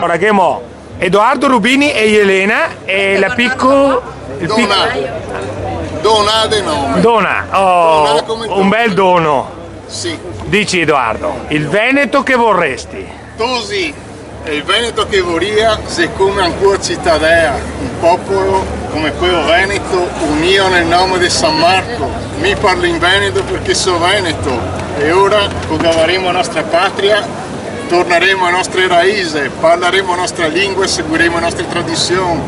Ora che mo Edoardo Rubini e Elena e la piccola Dona de nome. Dona, Dona come un bel dono. Sì. Dici Edoardo, il Veneto che vorresti? Così, è il Veneto che vorria, siccome ancora cittadina, un popolo come quello Veneto, unito nel nome di San Marco. Mi parlo in Veneto perché sono Veneto e ora, quando avremo la nostra patria, torneremo alle nostre radici, parleremo la nostra lingua e seguiremo le nostre tradizioni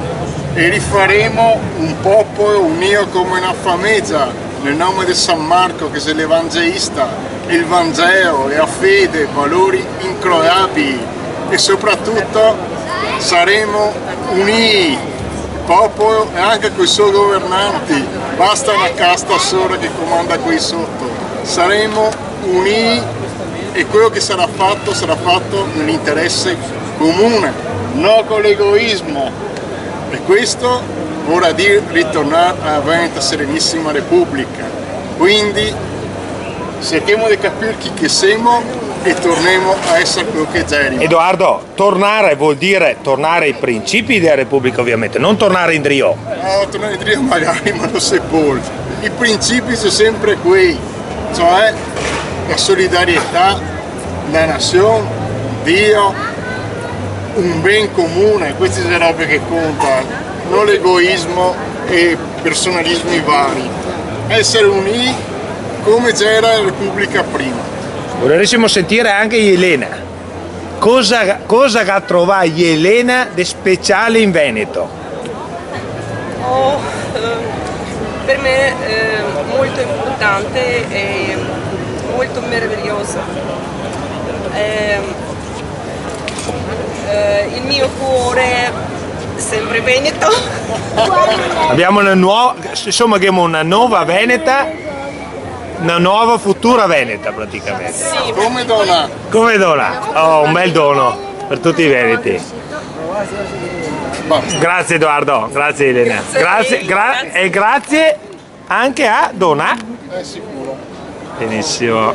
e rifaremo un popolo unito come una famiglia nel nome di San Marco, che è l'Evangelista, il Vangelo, la fede, valori incrollabili e soprattutto saremo uniti, popolo e anche con i suoi governanti, basta una casta sola che comanda qui sotto, saremo uniti e quello che sarà fatto nell'interesse comune, non con l'egoismo. E questo vorrà dire ritornare alla Veneta Serenissima Repubblica. Quindi cerchiamo di capire chi siamo e torniamo a essere quello che siamo. Edoardo, tornare vuol dire tornare ai principi della Repubblica ovviamente, non tornare in Drio. No, tornare in Drio magari, ma non sepolto. I principi sono sempre quei, cioè la solidarietà, la nazione, Dio, un ben comune, queste sono le robe che contano, non l'egoismo e personalismi vari. Essere uniti come c'era la Repubblica prima. Vorremmo sentire anche Elena. Cosa ha trovato Elena di speciale in Veneto? Per me è molto importante e molto meraviglioso. Il mio cuore è sempre Veneto. Abbiamo una nuova Veneta, una nuova futura Veneta praticamente. Sì. Come donna? Come dona? Oh, un bel dono per tutti i veneti. Grazie Edoardo, grazie Elena. E grazie anche a Dona. Sicuro. Benissimo.